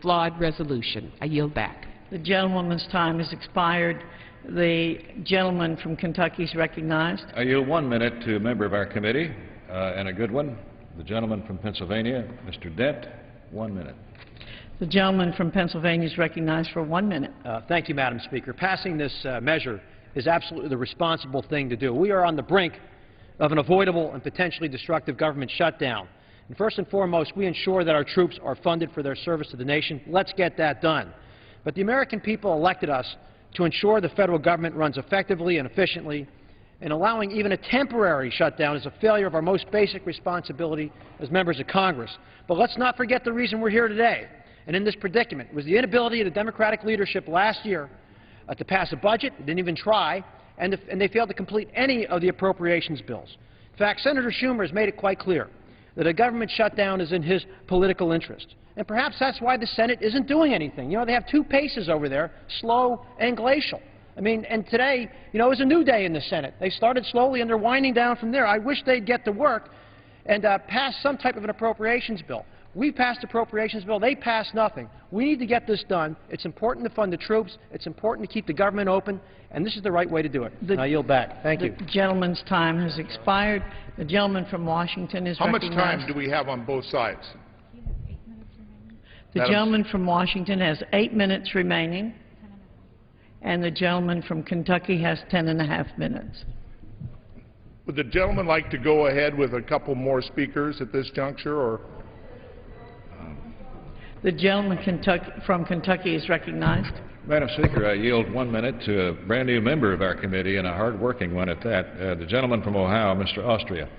flawed resolution. I yield back. The gentlewoman's time has expired. The gentleman from Kentucky is recognized. I yield 1 minute to a member of our committee, and a good one. The gentleman from Pennsylvania, Mr. Dent, 1 minute. The gentleman from Pennsylvania is recognized for 1 minute. Thank you, Madam Speaker. Passing this measure is absolutely the responsible thing to do. We are on the brink of an avoidable and potentially destructive government shutdown. And first and foremost, we ensure that our troops are funded for their service to the nation. Let's get that done. But the American people elected us to ensure the federal government runs effectively and efficiently, and allowing even a temporary shutdown is a failure of our most basic responsibility as members of Congress. But let's not forget the reason we're here today. And in this predicament was the inability of the Democratic leadership last year to pass a budget. They didn't even try, and they failed to complete any of the appropriations bills. In fact, Senator Schumer has made it quite clear that a government shutdown is in his political interest. And perhaps that's why the Senate isn't doing anything. You know, they have two paces over there, slow and glacial. I mean, and today, you know, is a new day in the Senate. They started slowly and they're winding down from there. I wish they'd get to work and pass some type of an appropriations bill. We passed appropriations bill. They passed nothing. We need to get this done. It's important to fund the troops. It's important to keep the government open, and this is the right way to do it. And I yield back. Thank you. The gentleman's time has expired. The gentleman from Washington is recognized. How much time do we have on both sides? The gentleman from Washington has 8 minutes remaining, and the gentleman from Kentucky has 10.5 minutes. Would the gentleman like to go ahead with a couple more speakers at this juncture, or? The gentleman from Kentucky is recognized. Madam Speaker, I yield 1 minute to a brand new member of our committee, and a hard-working one at that. The gentleman from Ohio, Mr. Austria.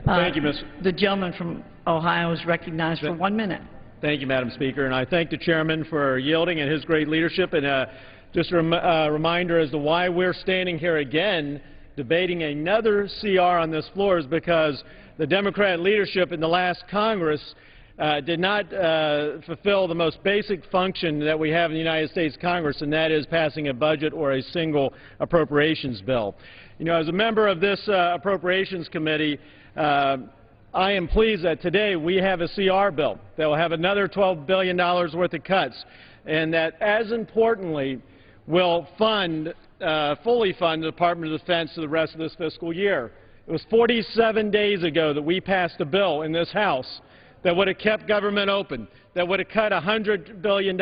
Thank you, Ms. The gentleman from Ohio is recognized for 1 minute. Thank you, Madam Speaker, and I thank the chairman for yielding and his great leadership. And just a reminder as to why we're standing here again debating another CR on this floor is because the Democrat leadership in the last Congress did not fulfill the most basic function that we have in the United States Congress, and that is passing a budget or a single appropriations bill. You know, as a member of this Appropriations Committee, I am pleased that today we have a CR bill that will have another $12 billion worth of cuts, and that, as importantly, will fund, fully fund the Department of Defense for the rest of this fiscal year. It was 47 days ago that we passed a bill in this House that would have kept government open, that would have cut $100 billion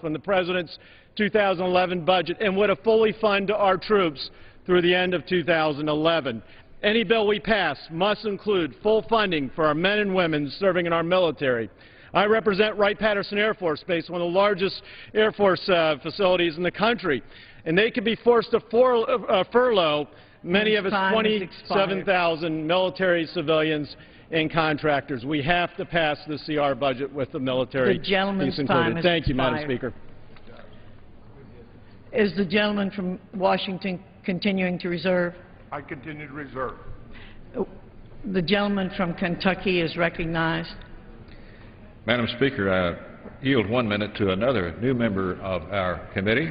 from the President's 2011 budget and would have fully funded our troops through the end of 2011. Any bill we pass must include full funding for our men and women serving in our military. I represent Wright-Patterson Air Force Base, one of the largest Air Force facilities in the country, and they could be forced to furlough many of its 27,000 military civilians and contractors. We have to pass the CR budget with the military piece included. Thank you, Madam Speaker. Is the gentleman from Washington continuing to reserve? I continue to reserve. The gentleman from Kentucky is recognized. Madam Speaker, I yield 1 minute to another new member of our committee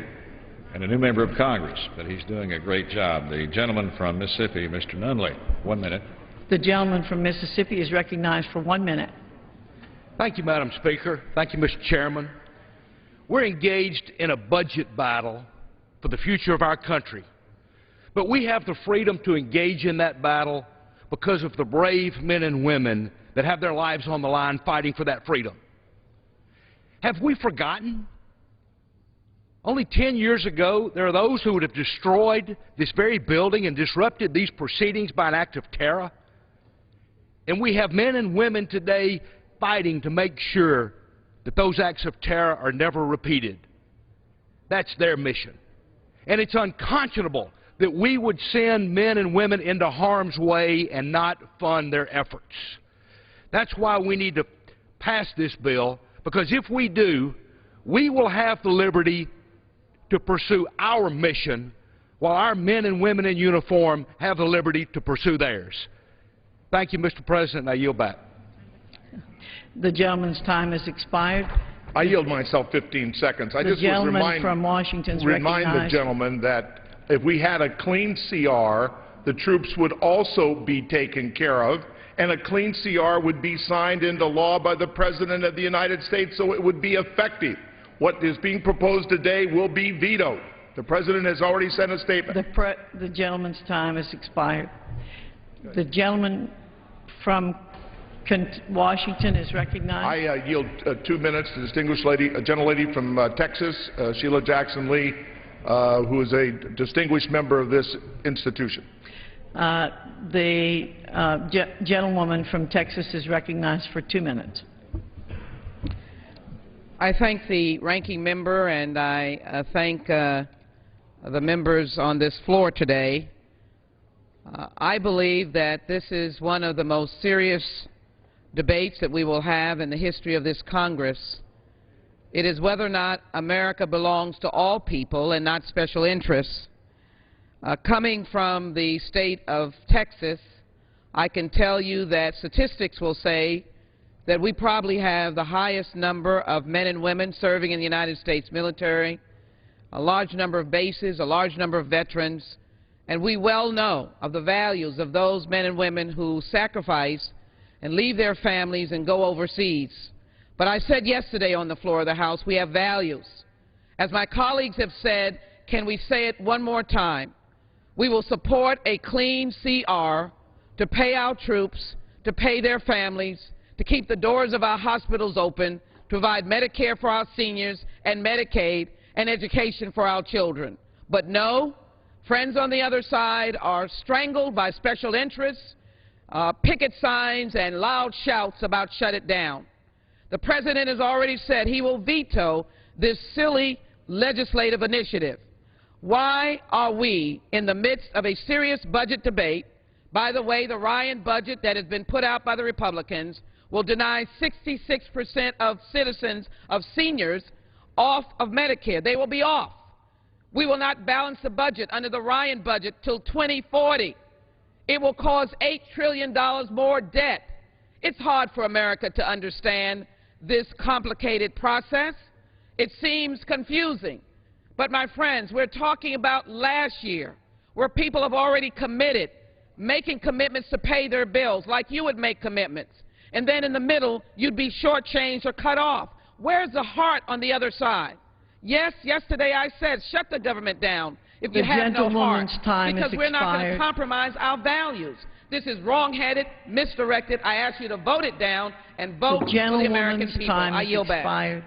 and a new member of Congress, but he's doing a great job. The gentleman from Mississippi, Mr. Nunley, 1 minute. The gentleman from Mississippi is recognized for 1 minute. Thank you, Madam Speaker. Thank you, Mr. Chairman. We're engaged in a budget battle for the future of our country, but we have the freedom to engage in that battle because of the brave men and women that have their lives on the line fighting for that freedom. Have we forgotten? Only 10 years ago, there are those who would have destroyed this very building and disrupted these proceedings by an act of terror. And we have men and women today fighting to make sure that those acts of terror are never repeated. That's their mission. And it's unconscionable that we would send men and women into harm's way and not fund their efforts. That's why we need to pass this bill, because if we do, we will have the liberty to pursue our mission while our men and women in uniform have the liberty to pursue theirs. Thank you, Mr. President. I yield back. The gentleman's time has expired. I yield myself 15 seconds. I just would remind the gentleman that if we had a clean CR, the troops would also be taken care of, and a clean CR would be signed into law by the President of the United States, so it would be effective. What is being proposed today will be vetoed. The President has already sent a statement. The gentleman's time has expired. The gentleman from Washington is recognized. I yield 2 minutes to the distinguished lady, a gentlelady from Texas, Sheila Jackson Lee, who is a distinguished member of this institution. The gentlewoman from Texas is recognized for 2 minutes. I thank the ranking member, and I thank the members on this floor today. I believe that this is one of the most serious debates that we will have in the history of this Congress. It is whether or not America belongs to all people and not special interests. Coming from the state of Texas, I can tell you that statistics will say that we probably have the highest number of men and women serving in the United States military, a large number of bases, a large number of veterans, and we well know of the values of those men and women who sacrifice and leave their families and go overseas. But I said yesterday on the floor of the House, we have values. As my colleagues have said, can we say it one more time? We will support a clean CR to pay our troops, to pay their families, to keep the doors of our hospitals open, to provide Medicare for our seniors and Medicaid and education for our children. But no, friends on the other side are strangled by special interests, picket signs, and loud shouts about shut it down. The President has already said he will veto this silly legislative initiative. Why are we in the midst of a serious budget debate? By the way, the Ryan budget that has been put out by the Republicans will deny 66% of citizens, of seniors, off of Medicare. They will be off. We will not balance the budget under the Ryan budget till 2040. It will cause $8 trillion more debt. It's hard for America to understand this complicated process. It seems confusing. But, my friends, we're talking about last year, where people have already committed, making commitments to pay their bills, like you would make commitments. And then in the middle, you'd be shortchanged or cut off. Where's the heart on the other side? Yes, yesterday I said, shut the government down if you have no heart, because we're not going to compromise our values. This is wrong-headed, misdirected. I ask you to vote it down and vote for the American people. I yield back.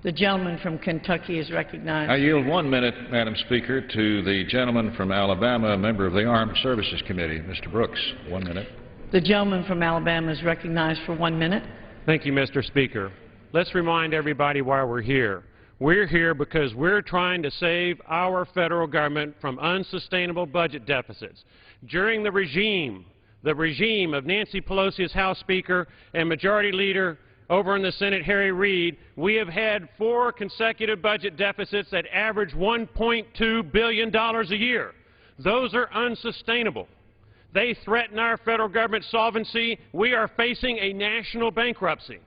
The gentleman from Kentucky is recognized. I yield 1 minute, Madam Speaker, to the gentleman from Alabama, a member of the Armed Services Committee, Mr. Brooks. 1 minute. The gentleman from Alabama is recognized for 1 minute. Thank you, Mr. Speaker. Let's remind everybody why we're here. We're here because we're trying to save our federal government from unsustainable budget deficits. During the regime of Nancy Pelosi as House Speaker and Majority Leader over in the Senate, Harry Reid, we have had 4 consecutive budget deficits that average $1.2 billion a year. Those are unsustainable. They threaten our federal government solvency. We are facing a national bankruptcy.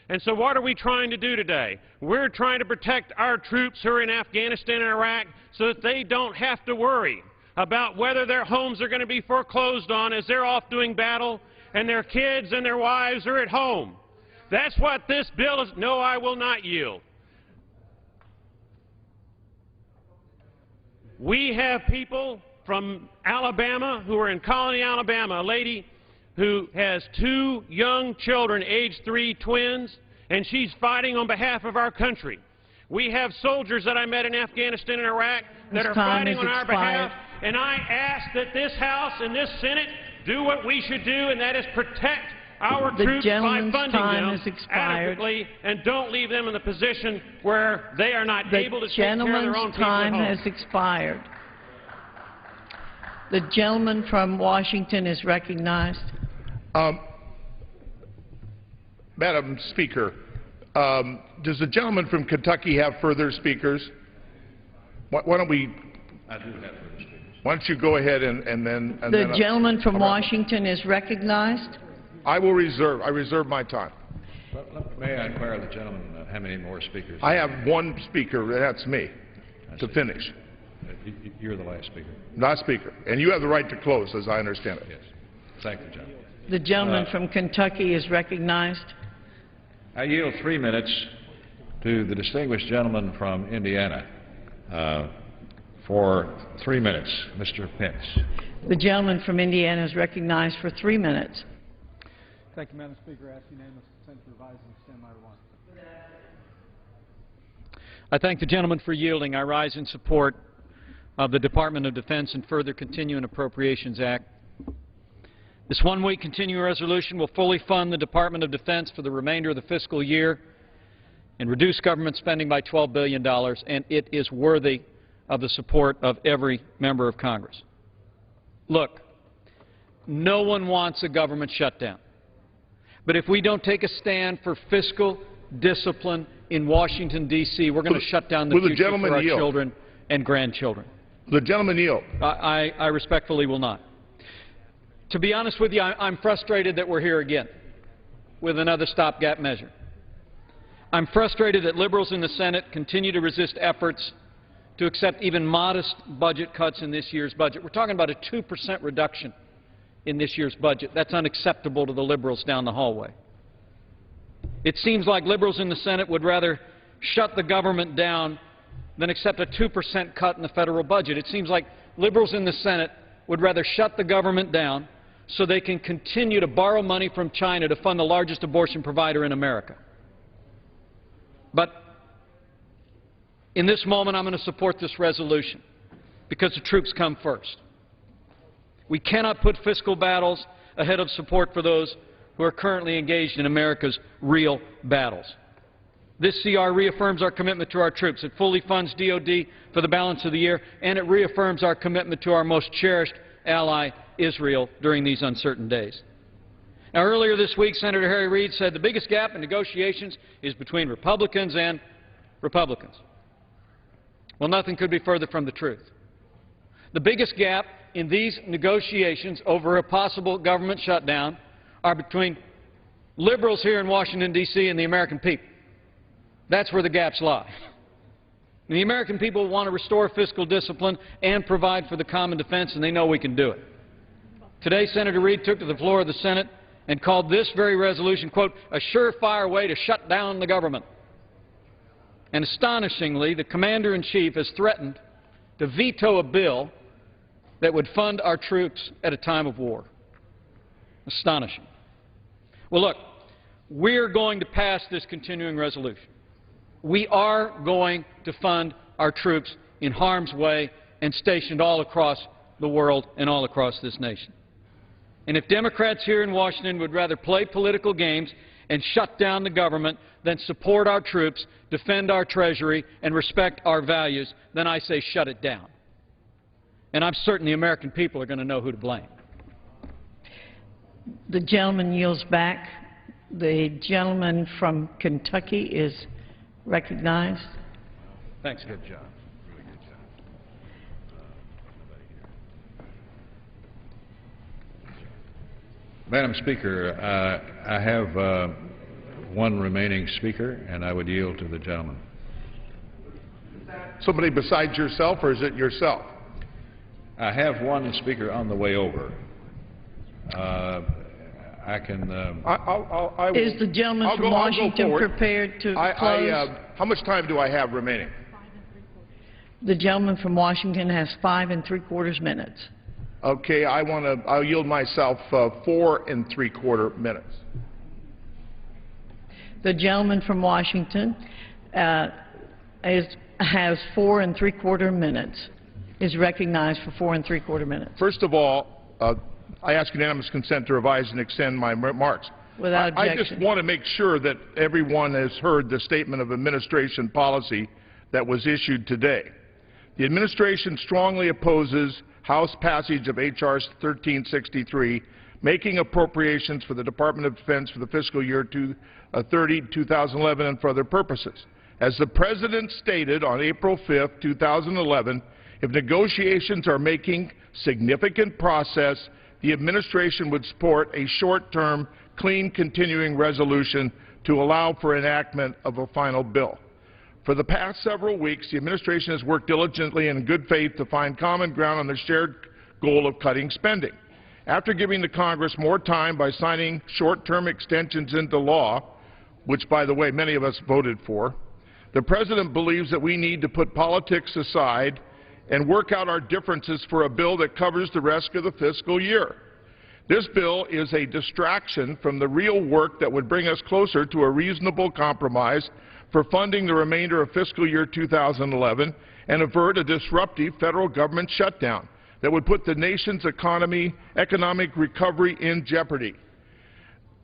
And so what are we trying to do today? We're trying to protect our troops who are in Afghanistan and Iraq so that they don't have to worry about whether their homes are going to be foreclosed on as they're off doing battle and their kids and their wives are at home. That's what this bill is. No, I will not yield. We have people from Alabama who are in Colony, Alabama, a lady who has 2 young children, age 3 twins, and she's fighting on behalf of our country. We have soldiers that I met in Afghanistan and Iraq that are fighting on our behalf, and I ask that this House and this Senate do what we should do, and that is protect our troops by funding them adequately and don't leave them in the position where they are not able to take care of their own people at home. The gentleman's time has expired. The gentleman from Washington is recognized. Madam Speaker, does the gentleman from Kentucky have further speakers? Why don't we? I do have further speakers. Why don't you go ahead and then? The gentleman from Washington is recognized. I reserve my time. May I inquire the gentleman how many more speakers? I have 1 speaker, that's me, to finish. You're the last speaker. Not speaker. And you have the right to close, as I understand it. Yes. Thank you, gentleman. The gentleman from Kentucky is recognized. I yield 3 minutes to the distinguished gentleman from Indiana. For 3 minutes, Mr. Pence. The gentleman from Indiana is recognized for 3 minutes. Thank you, Madam Speaker. I ask unanimous consent to revise and extend my remarks. I thank the gentleman for yielding. I rise in support of the Department of Defense and further Continuing Appropriations Act. This one-week continuing resolution will fully fund the Department of Defense for the remainder of the fiscal year and reduce government spending by $12 billion, and it is worthy of the support of every member of Congress. Look, no one wants a government shutdown. But if we don't take a stand for fiscal discipline in Washington, D.C., we're going to shut down the future for our children and grandchildren. The gentleman yield. I respectfully will not. To be honest with you, I'm frustrated that we're here again with another stopgap measure. I'm frustrated that liberals in the Senate continue to resist efforts to accept even modest budget cuts in this year's budget. We're talking about a 2% reduction in this year's budget. That's unacceptable to the liberals down the hallway. It seems like liberals in the Senate would rather shut the government down than accept a 2% cut in the federal budget. It seems like liberals in the Senate would rather shut the government down so they can continue to borrow money from China to fund the largest abortion provider in America. But in this moment, I'm going to support this resolution because the troops come first. We cannot put fiscal battles ahead of support for those who are currently engaged in America's real battles. This CR reaffirms our commitment to our troops. It fully funds DOD for the balance of the year, and it reaffirms our commitment to our most cherished ally, Israel, during these uncertain days. Now, earlier this week, Senator Harry Reid said the biggest gap in negotiations is between Republicans and Republicans. Well, nothing could be further from the truth. The biggest gap in these negotiations over a possible government shutdown are between liberals here in Washington, D.C. and the American people. That's where the gaps lie. And the American people want to restore fiscal discipline and provide for the common defense, and they know we can do it. Today, Senator Reid took to the floor of the Senate and called this very resolution, quote, a surefire way to shut down the government. And astonishingly, the Commander-in-Chief has threatened to veto a bill that would fund our troops at a time of war. Astonishing. Well, look, we're going to pass this continuing resolution. We are going to fund our troops in harm's way and stationed all across the world and all across this nation. And if Democrats here in Washington would rather play political games and shut down the government than support our troops, defend our treasury, and respect our values, then I say shut it down. And I'm certain the American people are going to know who to blame. The gentleman yields back. The gentleman from Kentucky is recognized. Thanks. Good job. Really good job. Madam Speaker, I have one remaining speaker, and I would yield to the gentleman. Somebody besides yourself, or is it yourself? I have one speaker on the way over. I can... I will, is the gentleman from Washington prepared to close? How much time do I have remaining? The gentleman from Washington has 5 3/4 minutes. Okay, I'll yield myself 4 3/4 minutes. The gentleman from Washington has 4 3/4 minutes. Is recognized for 4 3/4 minutes. First of all, I ask unanimous consent to revise and extend my remarks. Without objection. I just want to make sure that everyone has heard the statement of administration policy that was issued today. The administration strongly opposes House passage of H.R. 1363, making appropriations for the Department of Defense for the fiscal year 2011 and for other purposes. As the President stated on April 5, 2011, if negotiations are making significant progress, the administration would support a short-term, clean, continuing resolution to allow for enactment of a final bill. For the past several weeks, the administration has worked diligently and in good faith to find common ground on the shared goal of cutting spending. After giving the Congress more time by signing short-term extensions into law, which, by the way, many of us voted for, the President believes that we need to put politics aside and work out our differences for a bill that covers the rest of the fiscal year. This bill is a distraction from the real work that would bring us closer to a reasonable compromise for funding the remainder of fiscal year 2011 and avert a disruptive federal government shutdown that would put the nation's economic recovery in jeopardy.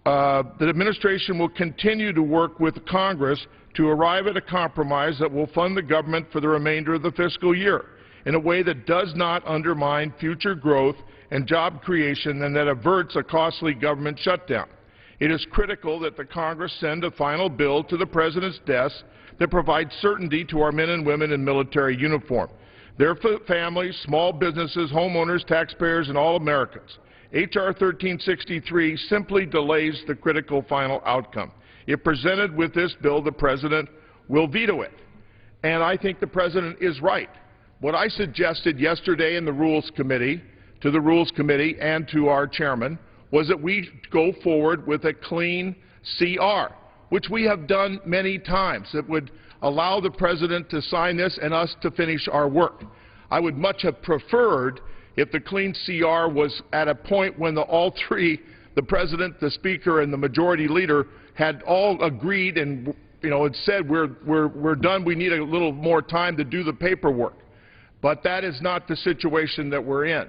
The administration will continue to work with Congress to arrive at a compromise that will fund the government for the remainder of the fiscal year in a way that does not undermine future growth and job creation and that averts a costly government shutdown. It is critical that the Congress send a final bill to the President's desk that provides certainty to our men and women in military uniform, their families, small businesses, homeowners, taxpayers, and all Americans. H.R. 1363 simply delays the critical final outcome. If presented with this bill, the President will veto it. And I think the President is right. What I suggested yesterday in the Rules Committee, to the Rules Committee and to our chairman, was that we go forward with a clean CR, which we have done many times, that would allow the President to sign this and us to finish our work. I would much have preferred if the clean CR was at a point when all three, the President, the Speaker, and the Majority Leader, had all agreed and had said we're done, we need a little more time to do the paperwork. But that is not the situation that we're in.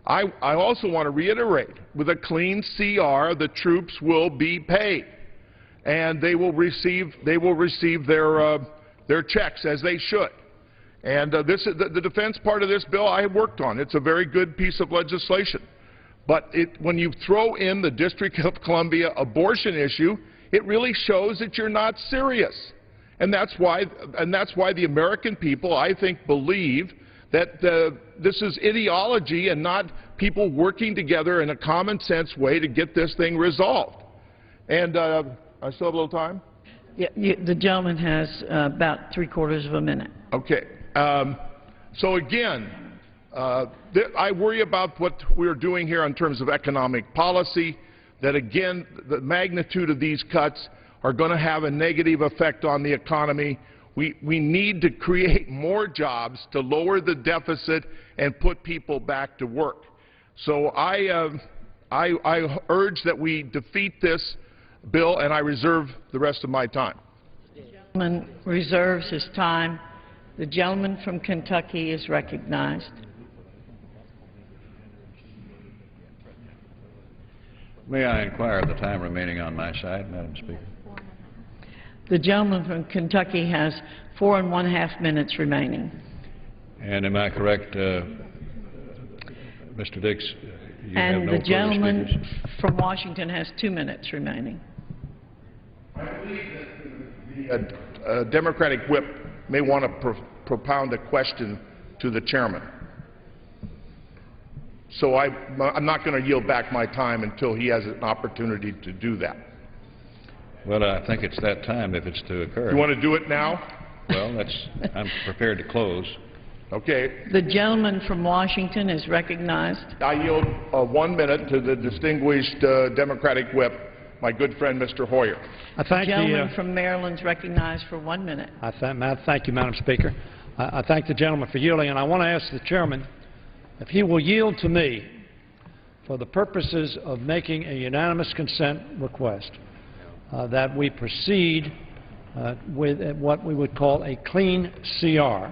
I also want to reiterate, with a clean CR, the troops will be paid, and they will receive their checks as they should. And the defense part of this bill I have worked on. It's a very good piece of legislation. But when you throw in the District of Columbia abortion issue, it really shows that you're not serious. And that's why the American people, I think, believe that this is ideology and not people working together in a common-sense way to get this thing resolved. And I still have a little time? Yeah, the gentleman has about 3/4 of a minute. Okay. So again, I worry about what we're doing here in terms of economic policy, that again, the magnitude of these cuts are going to have a negative effect on the economy. We need to create more jobs to lower the deficit and put people back to work. So I urge that we defeat this bill, and I reserve the rest of my time. The gentleman reserves his time. The gentleman from Kentucky is recognized. May I inquire of the time remaining on my side, Madam Speaker? The gentleman from Kentucky has 4 1/2 minutes remaining. And am I correct, Mr. Dix, you have And no the further gentleman speakers? from Washington has 2 minutes remaining. I believe that the Democratic whip may want to propound a question to the chairman. So I'm not going to yield back my time until he has an opportunity to do that. Well, I think it's that time if it's to occur. You want to do it now? Well, I'm prepared to close. Okay. The gentleman from Washington is recognized. I yield 1 minute to the distinguished Democratic whip, my good friend, Mr. Hoyer. The gentleman from Maryland is recognized for 1 minute. Thank you, Madam Speaker. I thank the gentleman for yielding, and I want to ask the chairman if he will yield to me for the purposes of making a unanimous consent request that we proceed with what we would call a clean CR,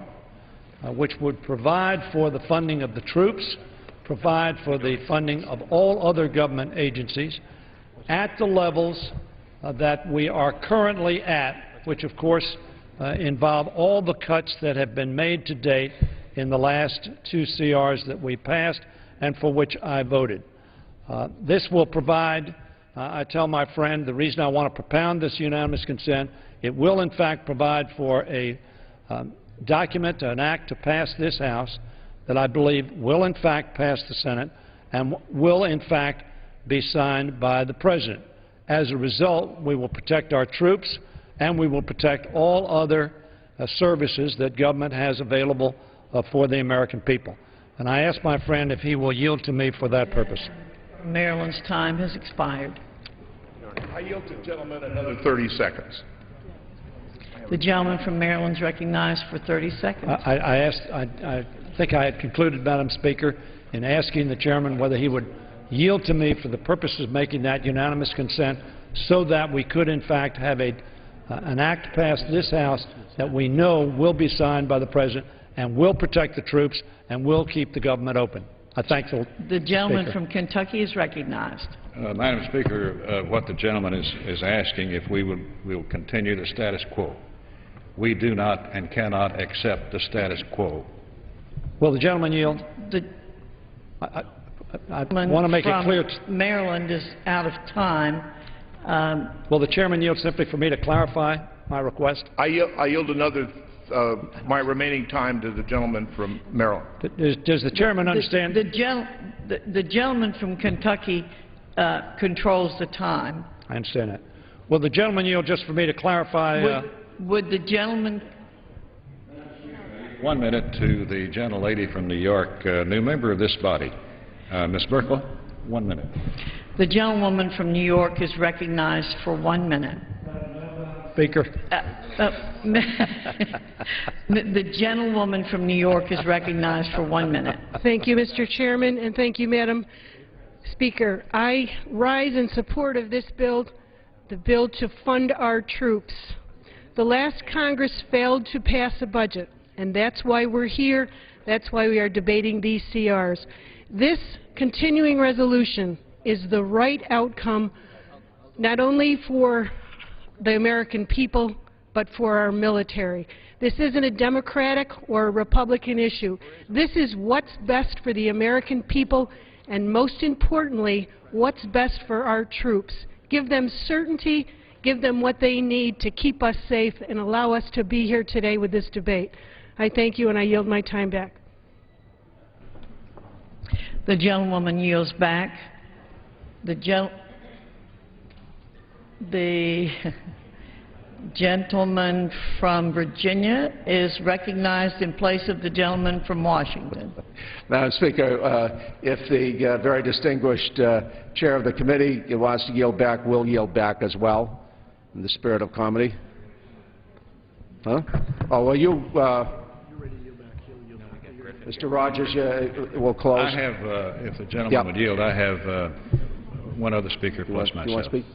which would provide for the funding of the troops, provide for the funding of all other government agencies at the levels that we are currently at, which of course involve all the cuts that have been made to date in the last 2 CRs that we passed and for which I voted. This will provide, I tell my friend, the reason I want to propound this unanimous consent, it will in fact provide for a document, an act to pass this House that I believe will in fact pass the Senate and will in fact be signed by the President. As a result, we will protect our troops and we will protect all other services that government has available for the American people. And I ask my friend if he will yield to me for that purpose. Maryland's time has expired. I yield to the gentleman another 30 seconds. The gentleman from Maryland is recognized for 30 seconds. I think I had concluded, Madam Speaker, in asking the chairman whether he would yield to me for the purpose of making that unanimous consent so that we could, in fact, have an act passed this House that we know will be signed by the President and will protect the troops and will keep the government open. I thank the gentleman Speaker. from Kentucky is recognized. Madam Speaker, what the gentleman is asking if we will continue the status quo. We do not and cannot accept the status quo. Will the gentleman yield? I want to make it clear. Maryland is out of time. Will the chairman yield simply for me to clarify my request? I yield another my remaining time to the gentleman from Maryland. Does the chairman understand? The gentleman from Kentucky controls the time. I understand that. Will the gentleman yield just for me to clarify? Would the gentleman... 1 minute to the gentlelady from New York, new member of this body. Ms. Burkle, 1 minute. The gentlewoman from New York is recognized for 1 minute. Speaker. The gentlewoman from New York is recognized for 1 minute. Thank you, Mr. Chairman, and thank you, Madam Speaker. I rise in support of this bill, the bill to fund our troops. The last Congress failed to pass a budget, and that's why we're here. That's why we are debating these CRs. This continuing resolution is the right outcome, not only for the American people, but for our military. This isn't a Democratic or a Republican issue. This is what's best for the American people, and most importantly, what's best for our troops. Give them certainty, give them what they need to keep us safe, and allow us to be here today with this debate. I thank you, and I yield my time back. The gentlewoman yields back. The gentleman from Virginia is recognized in place of the gentleman from Washington. Madam Speaker, if the very distinguished chair of the committee wants to yield back, we'll yield back as well, in the spirit of comedy. Huh? Oh, well, you, Mr. Rogers, will close. I have, if the gentleman would yield, I have one other speaker plus myself. You want to speak?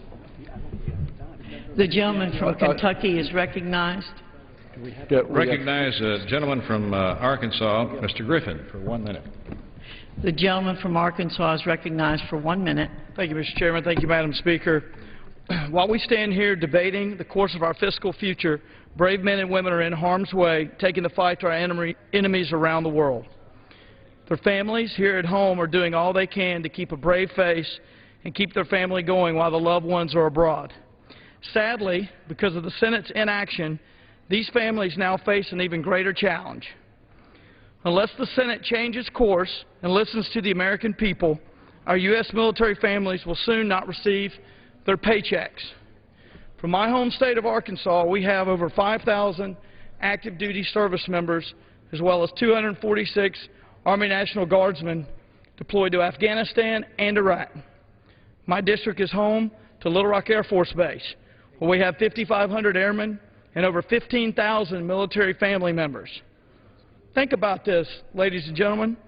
The gentleman from Kentucky is recognized. Recognize the gentleman from Arkansas, Mr. Griffin, for 1 minute. The gentleman from Arkansas is recognized for 1 minute. Thank you, Mr. Chairman. Thank you, Madam Speaker. While we stand here debating the course of our fiscal future, brave men and women are in harm's way, taking the fight to our enemies around the world. Their families here at home are doing all they can to keep a brave face and keep their family going while the loved ones are abroad. Sadly, because of the Senate's inaction, these families now face an even greater challenge. Unless the Senate changes course and listens to the American people, our U.S. military families will soon not receive their paychecks. From my home state of Arkansas, we have over 5,000 active duty service members, as well as 246 Army National Guardsmen deployed to Afghanistan and Iraq. My district is home to Little Rock Air Force Base, where we have 5,500 airmen and over 15,000 military family members. Think about this, ladies and gentlemen.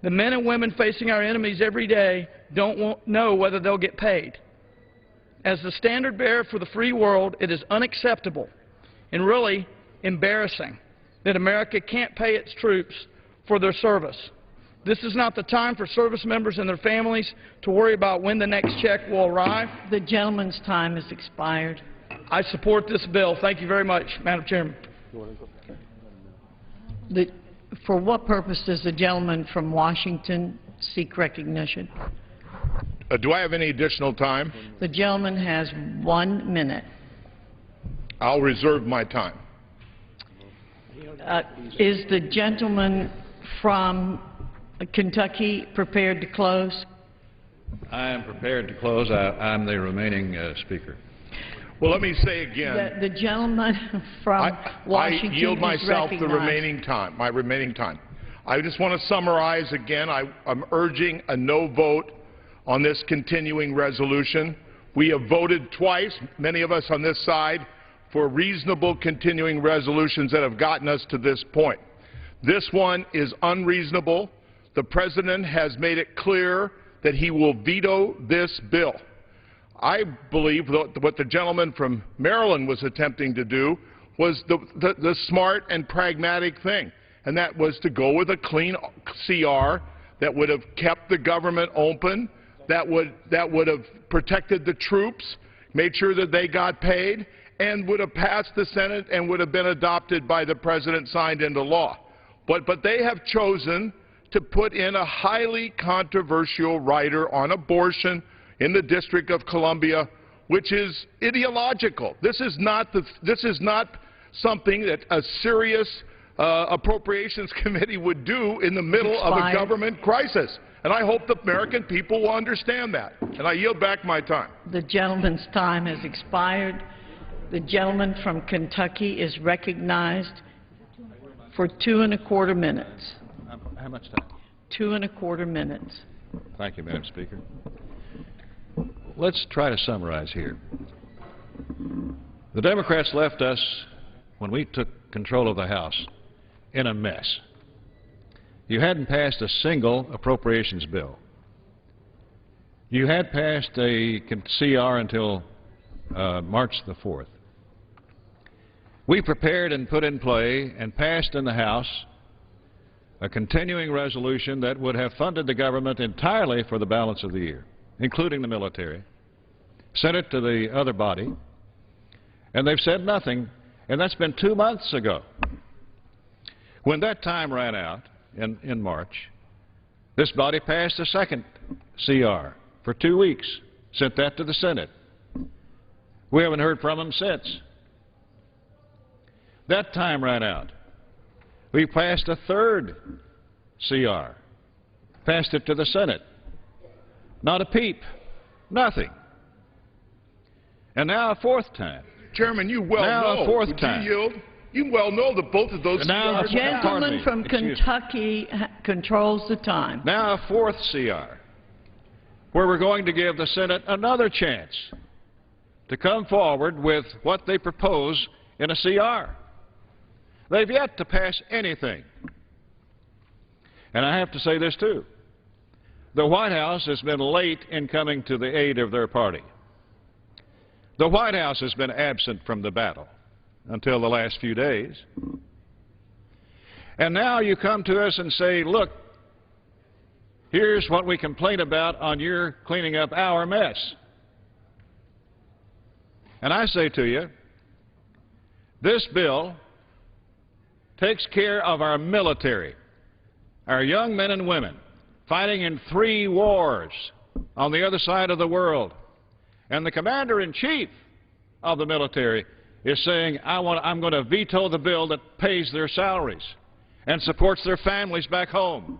The men and women facing our enemies every day don't know whether they'll get paid. As the standard bearer for the free world, it is unacceptable and really embarrassing that America can't pay its troops for their service. This is not the time for service members and their families to worry about when the next check will arrive. The gentleman's time has expired. I support this bill. Thank you very much, Madam Chairman. For what purpose does the gentleman from Washington seek recognition? Do I have any additional time? The gentleman has 1 minute. I'll reserve my time. Is the gentleman from Kentucky prepared to close? I am prepared to close. I'm the remaining speaker. Well, let me say again. The gentleman from Washington I yield myself is the remaining time, my remaining time. I just want to summarize again. I'm urging a no vote on this continuing resolution. We have voted twice, many of us on this side, for reasonable continuing resolutions that have gotten us to this point. This one is unreasonable. The President has made it clear that he will veto this bill. I believe that what the gentleman from Maryland was attempting to do was the smart and pragmatic thing, and that was to go with a clean CR that would have kept the government open, that would have protected the troops, made sure that they got paid, and would have passed the Senate and would have been adopted by the President, signed into law. But they have chosen to put in a highly controversial rider on abortion in the District of Columbia, which is ideological. This is not something that a serious Appropriations Committee would do in the middle of a government crisis. And I hope the American people will understand that. And I yield back my time. The gentleman's time has expired. The gentleman from Kentucky is recognized for 2¼ minutes. How much time? 2¼ minutes. Thank you, Madam Speaker. Let's try to summarize here. The Democrats left us, when we took control of the House, in a mess. You hadn't passed a single appropriations bill. You had passed a CR until March the 4th. We prepared and put in play and passed in the House a continuing resolution that would have funded the government entirely for the balance of the year, including the military, sent it to the other body, and they've said nothing, and that's been 2 months ago. When that time ran out in March, this body passed a second CR for 2 weeks, sent that to the Senate. We haven't heard from them since. That time ran out. We passed a third CR, passed it to the Senate. Not a peep, nothing. And now a fourth time. Chairman, you well now know. A fourth Would time. You yield? You well know that both of those now CRs. The gentleman from Kentucky controls the time. Now a fourth CR, where we're going to give the Senate another chance to come forward with what they propose in a CR. They've yet to pass anything. And I have to say this, too. The White House has been late in coming to the aid of their party. The White House has been absent from the battle until the last few days. And now you come to us and say, look, here's what we complain about on your cleaning up our mess. And I say to you, this bill takes care of our military, our young men and women fighting in 3 wars on the other side of the world. And the commander-in-chief of the military is saying, I'm going to veto the bill that pays their salaries and supports their families back home.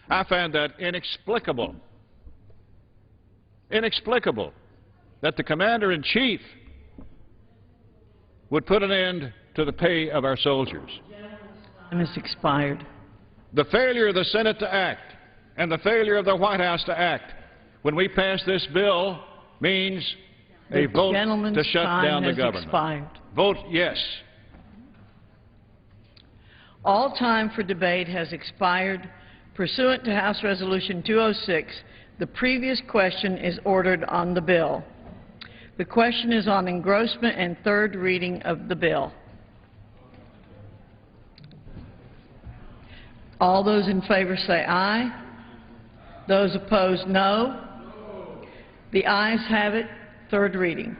I find that inexplicable. Inexplicable that the commander-in-chief would put an end to the pay of our soldiers. Time has expired. The failure of the Senate to act and the failure of the White House to act when we pass this bill means a vote to shut down the government. Expired. Vote yes. All time for debate has expired. Pursuant to House Resolution 206, the previous question is ordered on the bill. The question is on engrossment and third reading of the bill. All those in favor say aye. Those opposed, no. The ayes have it. Third reading.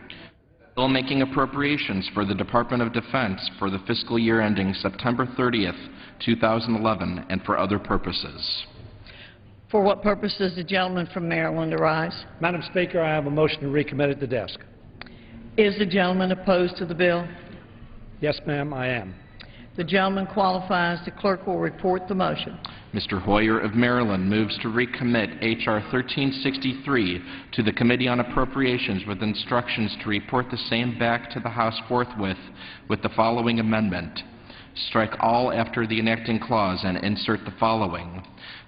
Bill making appropriations for the Department of Defense for the fiscal year ending September 30th, 2011, and for other purposes. For what purpose does the gentleman from Maryland arise? Madam Speaker, I have a motion to recommit it to desk. Is the gentleman opposed to the bill? Yes, ma'am, I am. The gentleman qualifies. The clerk will report the motion. Mr. Hoyer of Maryland moves to recommit H.R. 1363 to the Committee on Appropriations with instructions to report the same back to the House forthwith with the following amendment. strike all after the enacting clause and insert the following: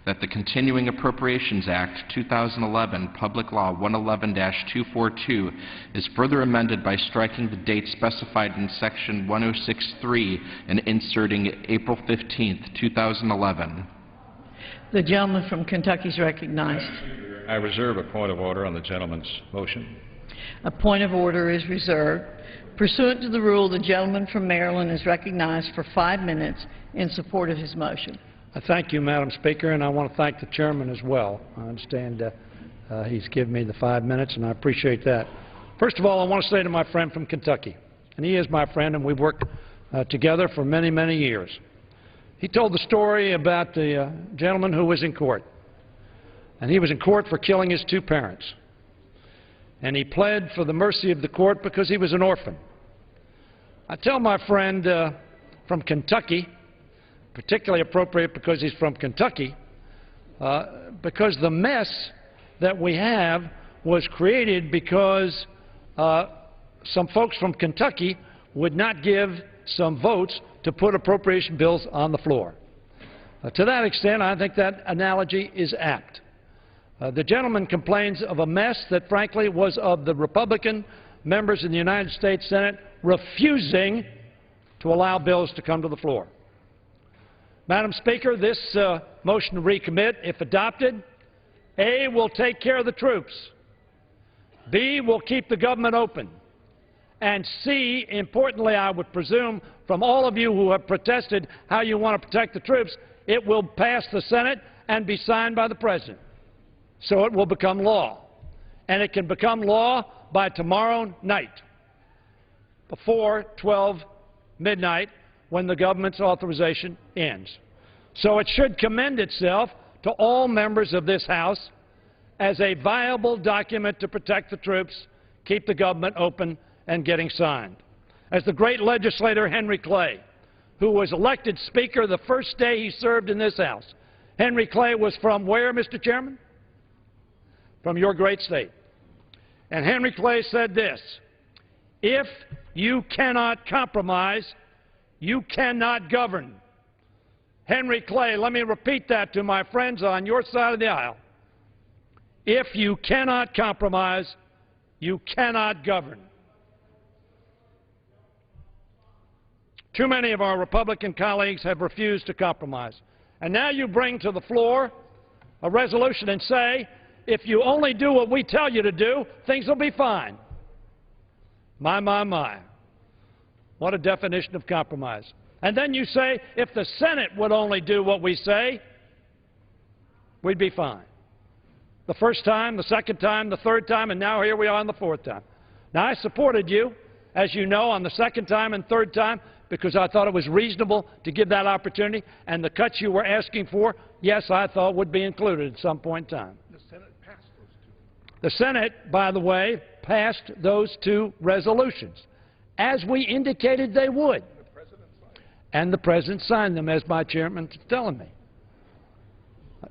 that the Continuing Appropriations Act 2011, Public Law 111-242, is further amended by striking the date specified in Section 106(3) and inserting April 15, 2011. The gentleman from Kentucky is recognized. I reserve a point of order on the gentleman's motion. A point of order is reserved. Pursuant to the rule, the gentleman from Maryland is recognized for 5 minutes in support of his motion. I thank you, Madam Speaker, and I want to thank the chairman as well. I understand he's given me the 5 minutes, and I appreciate that. First of all, I want to say to my friend from Kentucky, and he is my friend, and we've worked together for many, many years. He told the story about the gentleman who was in court, and he was in court for killing his 2 parents. And he pled for the mercy of the court because he was an orphan. I tell my friend from Kentucky, particularly appropriate because he's from Kentucky, because the mess that we have was created because some folks from Kentucky would not give some votes to put appropriation bills on the floor. To that extent, I think that analogy is apt. The gentleman complains of a mess that, frankly, was of the Republican members in the United States Senate refusing to allow bills to come to the floor. Madam Speaker, this motion to recommit, if adopted, A, will take care of the troops, B, will keep the government open, and C, importantly, I would presume from all of you who have protested how you want to protect the troops, it will pass the Senate and be signed by the President. So it will become law. And it can become law by tomorrow night, before 12 midnight, when the government's authorization ends. So it should commend itself to all members of this House as a viable document to protect the troops, keep the government open, and getting signed. As the great legislator Henry Clay, who was elected Speaker the first day he served in this House. Henry Clay was from where, Mr. Chairman? From your great state. And Henry Clay said this: if you cannot compromise, you cannot govern. Henry Clay, let me repeat that to my friends on your side of the aisle. If you cannot compromise, you cannot govern. Too many of our Republican colleagues have refused to compromise. And now you bring to the floor a resolution and say, if you only do what we tell you to do, things will be fine. My, my, my. What a definition of compromise. And then you say, if the Senate would only do what we say, we'd be fine. The first time, the second time, the third time, and now here we are on the 4th time. Now, I supported you, as you know, on the second time and third time because I thought it was reasonable to give that opportunity, and the cuts you were asking for, yes, I thought would be included at some point in time. The Senate passed those 2. The Senate, by the way, passed those 2 resolutions, as we indicated they would. And the President signed them, as my chairman is telling me.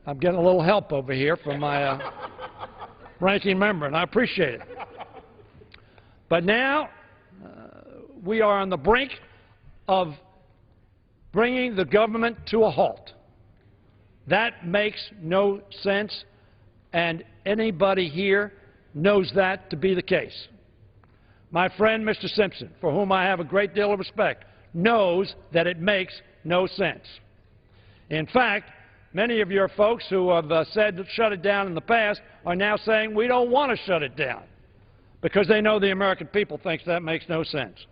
I'm getting a little help over here from my ranking member, and I appreciate it. But now we are on the brink of bringing the government to a halt. That makes no sense, and anybody here knows that to be the case. My friend, Mr. Simpson, for whom I have a great deal of respect, knows that it makes no sense. In fact, many of your folks who have said shut it down in the past are now saying we don't want to shut it down because they know the American people thinks that makes no sense.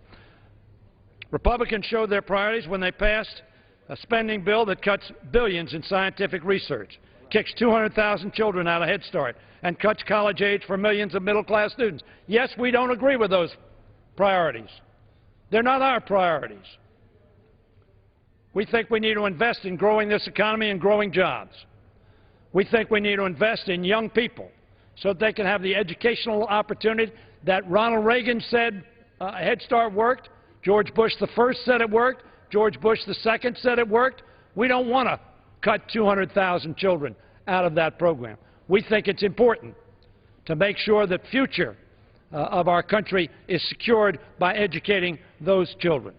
Republicans showed their priorities when they passed a spending bill that cuts billions in scientific research, kicks 200,000 children out of Head Start, and cuts college age for millions of middle-class students. Yes, we don't agree with those priorities. They're not our priorities. We think we need to invest in growing this economy and growing jobs. We think we need to invest in young people so that they can have the educational opportunity that Ronald Reagan said Head Start worked, George Bush the first said it worked, George Bush the second said it worked. We don't want to cut 200,000 children out of that program. We think it's important to make sure that future of our country is secured by educating those children.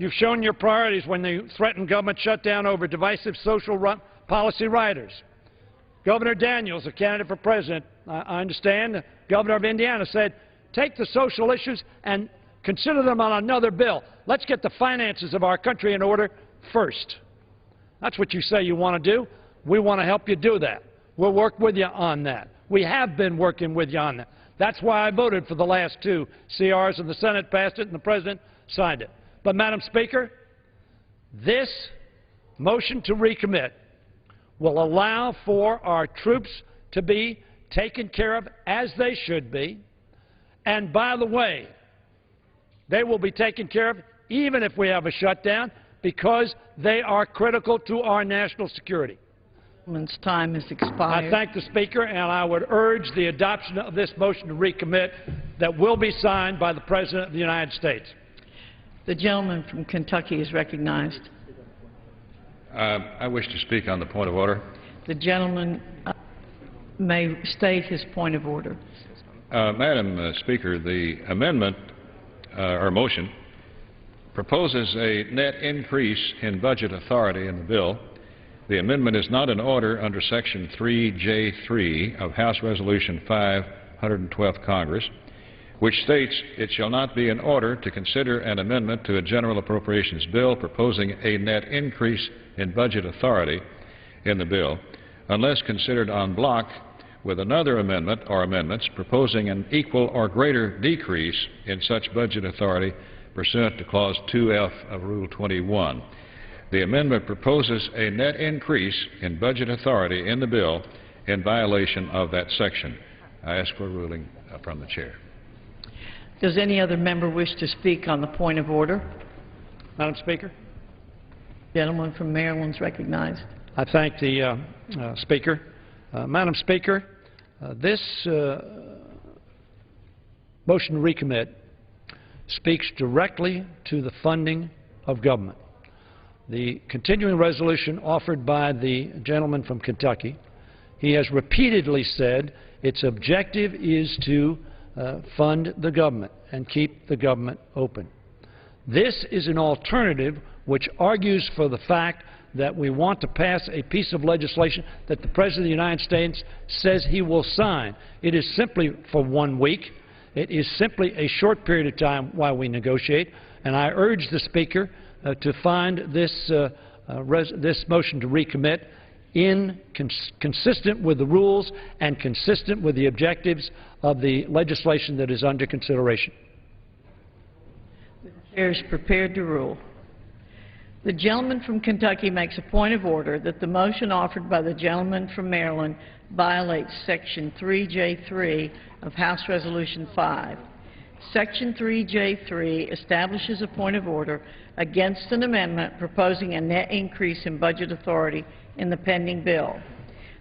You've shown your priorities when you threatened government shutdown over divisive social policy riders. Governor Daniels, a candidate for president, I understand, the governor of Indiana, said, take the social issues and consider them on another bill. Let's get the finances of our country in order first. That's what you say you want to do. We want to help you do that. We'll work with you on that. We have been working with you on that. That's why I voted for the last two CRs, and the Senate passed it and the President signed it. But, Madam Speaker, this motion to recommit will allow for our troops to be taken care of as they should be. And by the way, they will be taken care of even if we have a shutdown because they are critical to our national security. Its time has expired. I thank the Speaker, and I would urge the adoption of this motion to recommit that will be signed by the President of the United States. The gentleman from Kentucky is recognized. I wish to speak on the point of order. The gentleman may state his point of order. Madam Speaker, the amendment or motion proposes a net increase in budget authority in the bill. The amendment is not in order under Section 3J3 of House Resolution 5, 112th Congress, which states, it shall not be in order to consider an amendment to a general appropriations bill proposing a net increase in budget authority in the bill unless considered en bloc with another amendment or amendments proposing an equal or greater decrease in such budget authority pursuant to Clause 2F of Rule 21. The amendment proposes a net increase in budget authority in the bill in violation of that section. I ask for a ruling from the Chair. Does any other member wish to speak on the point of order? Madam Speaker? The gentleman from Maryland is recognized. I thank the Speaker. Madam Speaker, this motion to recommit speaks directly to the funding of government. The continuing resolution offered by the gentleman from Kentucky, he has repeatedly said its objective is to fund the government and keep the government open. This is an alternative which argues for the fact that we want to pass a piece of legislation that the President of the United States says he will sign. It is simply for 1 week. It is simply a short period of time while we negotiate, and I urge the Speaker to find this motion to recommit consistent with the rules and consistent with the objectives of the legislation that is under consideration. The Chair is prepared to rule. The gentleman from Kentucky makes a point of order that the motion offered by the gentleman from Maryland violates Section 3J3 of House Resolution 5. Section 3J3 establishes a point of order against an amendment proposing a net increase in budget authority in the pending bill.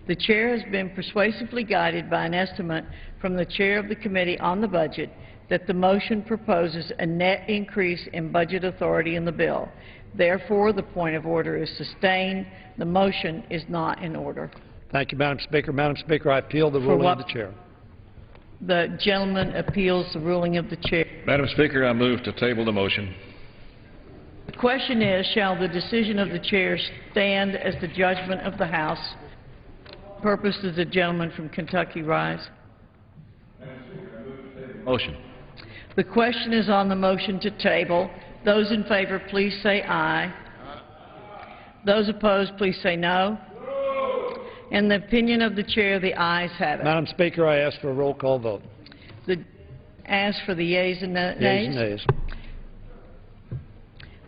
The Chair has been persuasively guided by an estimate from the Chair of the Committee on the Budget that the motion proposes a net increase in budget authority in the bill. Therefore, the point of order is sustained. The motion is not in order. Thank you, Madam Speaker. Madam Speaker, I appeal the ruling of the Chair. The gentleman appeals the ruling of the Chair. Madam Speaker, I move to table the motion. The question is, shall the decision of the Chair stand as the judgment of the House? Purpose does the gentleman from Kentucky rise? Madam Speaker, I move to table the motion. The question is on the motion to table. Those in favor, please say aye. Those opposed, please say no. In the opinion of the Chair, the ayes have it. Madam Speaker, I ask for a roll call vote. Ask for the yeas and nays. Yeas and nays.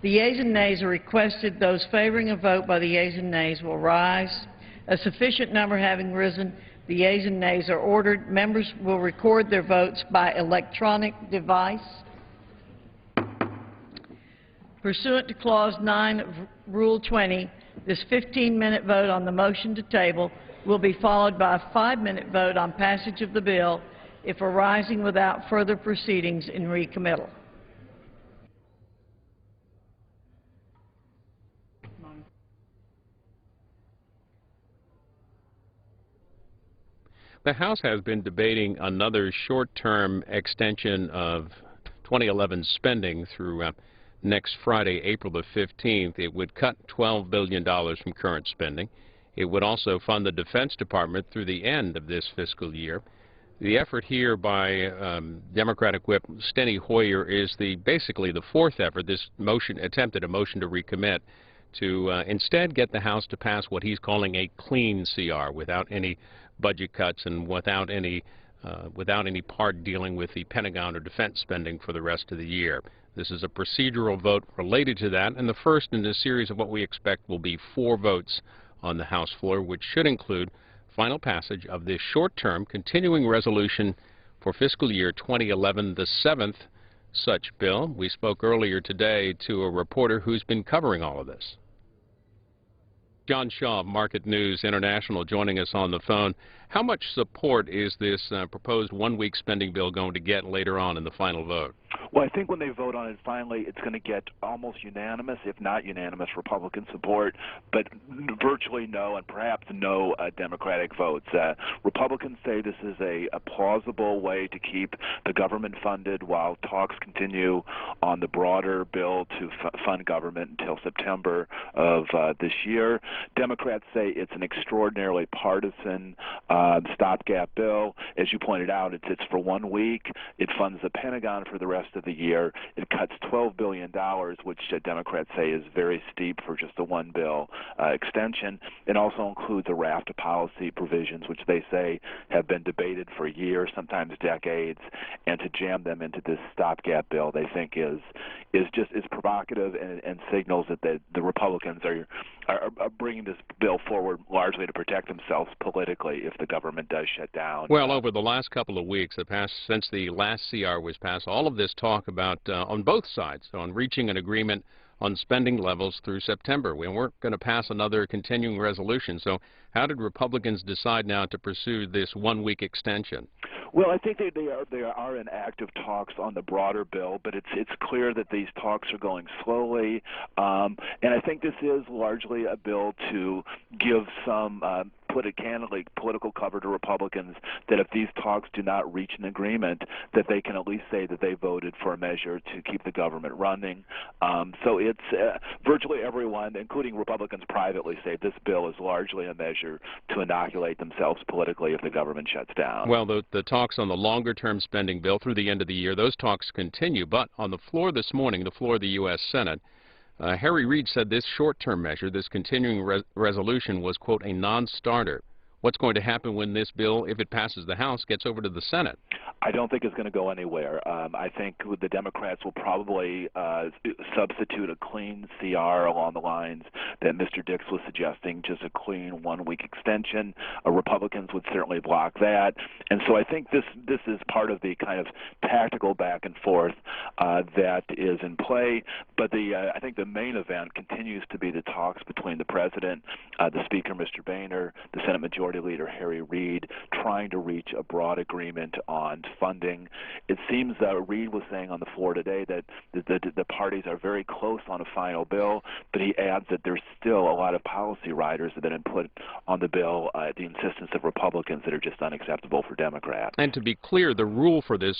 The yeas and nays are requested. Those favoring a vote by the yeas and nays will rise. A sufficient number having risen, the yeas and nays are ordered. Members will record their votes by electronic device. Pursuant to Clause 9 of Rule 20, this 15-minute vote on the motion to table will be followed by a 5-minute vote on passage of the bill if arising without further proceedings in recommittal. The House has been debating another short-term extension of 2011 spending through next Friday, April the 15th, it would cut $12 billion from current spending. It would also fund the Defense Department through the end of this fiscal year. The effort here by Democratic Whip Steny Hoyer is basically the fourth effort. This motion attempted a motion to recommit to instead get the House to pass what he's calling a clean CR without any budget cuts and without any part dealing with the Pentagon or defense spending for the rest of the year. This is a procedural vote related to that, and the first in a series of what we expect will be 4 votes on the House floor, which should include final passage of this short-term continuing resolution for fiscal year 2011, the 7th such bill. We spoke earlier today to a reporter who's been covering all of this. John Shaw of Market News International joining us on the phone. How much support is this proposed one-week spending bill going to get later on in the final vote? Well, I think when they vote on it finally, it's going to get almost unanimous, if not unanimous, Republican support, but virtually no and perhaps no Democratic votes. Republicans say this is a plausible way to keep the government funded while talks continue on the broader bill to fund government until September of this year. Democrats say it's an extraordinarily partisan stopgap bill. As you pointed out, it's for 1 week. It funds the Pentagon for the rest of the year. It cuts $12 billion, which Democrats say is very steep for just a one bill extension. It also includes a raft of policy provisions, which they say have been debated for years, sometimes decades, and to jam them into this stopgap bill they think is provocative and signals that the Republicans are bringing this bill forward largely to protect themselves politically if the government does shut down. Well, over the last couple of weeks, since the last CR was passed, all of this talk about, on both sides, on reaching an agreement on spending levels through September. We weren't going to pass another continuing resolution. So how did Republicans decide now to pursue this one-week extension? Well, I think they are in active talks on the broader bill, but it's clear that these talks are going slowly, and I think this is largely a bill to give some put it candidly, political cover to Republicans that if these talks do not reach an agreement, that they can at least say that they voted for a measure to keep the government running. So it's virtually everyone, including Republicans privately, say this bill is largely a measure to inoculate themselves politically if the government shuts down. Well, the talks on the longer-term spending bill through the end of the year, those talks continue. But on the floor this morning, the floor of the U.S. Senate, Harry Reid said this short-term measure, this continuing resolution, was, quote, a non-starter. What's going to happen when this bill, if it passes the House, gets over to the Senate? I don't think it's going to go anywhere. I think the Democrats will probably substitute a clean CR along the lines that Mr. Dix was suggesting, just a clean one-week extension. Republicans would certainly block that. And so I think this is part of the kind of tactical back and forth that is in play. But I think the main event continues to be the talks between the President, the Speaker, Mr. Boehner, the Senate Majority Leader Harry Reid, trying to reach a broad agreement on funding. It seems that Reid was saying on the floor today that the parties are very close on a final bill, but he adds that there's still a lot of policy riders that have been put on the bill at the insistence of Republicans that are just unacceptable for Democrats. And to be clear, the rule for this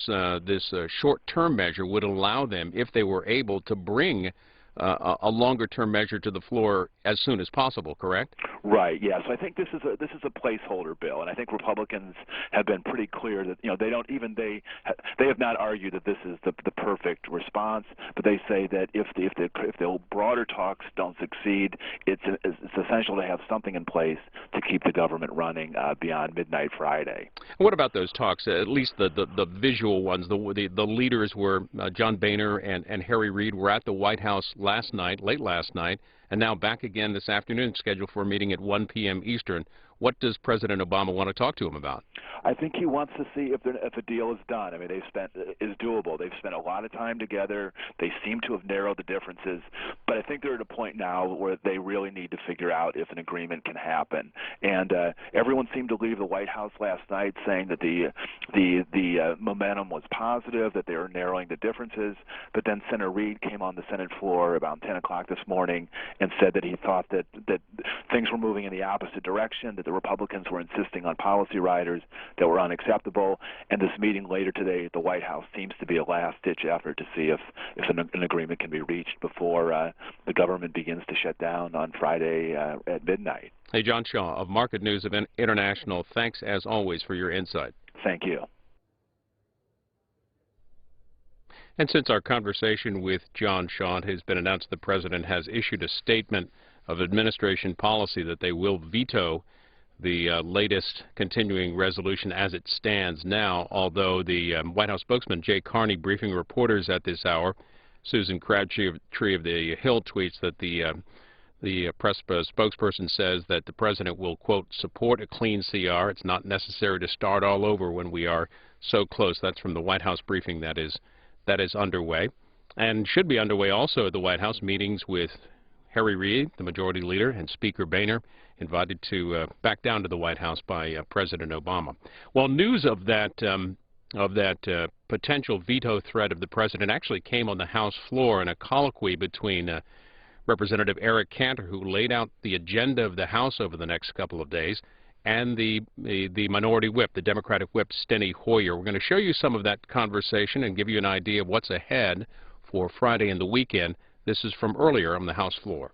short-term measure would allow them, if they were able, to bring a longer-term measure to the floor as soon as possible, correct? Right. Yeah. So I think this is a placeholder bill, and I think Republicans have been pretty clear that they have not argued that this is the perfect response, but they say that if the broader talks don't succeed, it's essential to have something in place to keep the government running beyond midnight Friday. What about those talks? At least the visual ones. The leaders were John Boehner and Harry Reid were at the White House late last night, and now back again this afternoon, scheduled for a meeting at 1 p.m. Eastern. What does President Obama want to talk to him about? I think he wants to see if a deal is done. I mean, is doable. They've spent a lot of time together. They seem to have narrowed the differences, but I think they're at a point now where they really need to figure out if an agreement can happen. And everyone seemed to leave the White House last night saying that the momentum was positive, that they were narrowing the differences. But then Senator Reid came on the Senate floor about 10 o'clock this morning and said that he thought that things were moving in the opposite direction, that the The Republicans were insisting on policy riders that were unacceptable, and this meeting later today at the White House seems to be a last-ditch effort to see if an agreement can be reached before the government begins to shut down on Friday at midnight. Hey, John Shaw of Market News of International, thanks as always for your insight. Thank you. And since our conversation with John Shaw, it has been announced the President has issued a statement of administration policy that they will veto the latest continuing resolution as it stands now, although the White House spokesman Jay Carney briefing reporters at this hour, Susan Crabtree of the Hill tweets that the press spokesperson says that the President will, quote, support a clean CR. It's not necessary to start all over when we are so close. That's from the White House briefing that is underway, and should be underway also at the White House. Meetings with Harry Reid, the Majority Leader, and Speaker Boehner, invited to back down to the White House by President Obama. Well, news of that potential veto threat of the President actually came on the House floor in a colloquy between Representative Eric Cantor, who laid out the agenda of the House over the next couple of days, and the Minority Whip, the Democratic Whip, Steny Hoyer. We're going to show you some of that conversation and give you an idea of what's ahead for Friday and the weekend. This is from earlier on the House floor.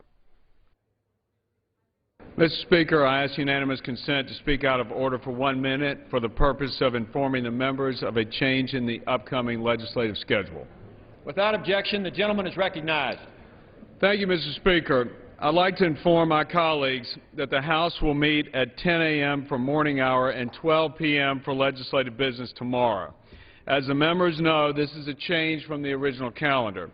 Mr. Speaker, I ask unanimous consent to speak out of order for 1 minute for the purpose of informing the members of a change in the upcoming legislative schedule. Without objection, the gentleman is recognized. Thank you, Mr. Speaker. I'd like to inform my colleagues that the House will meet at 10 a.m. for morning hour and 12 p.m. for legislative business tomorrow. As the members know, this is a change from the original calendar.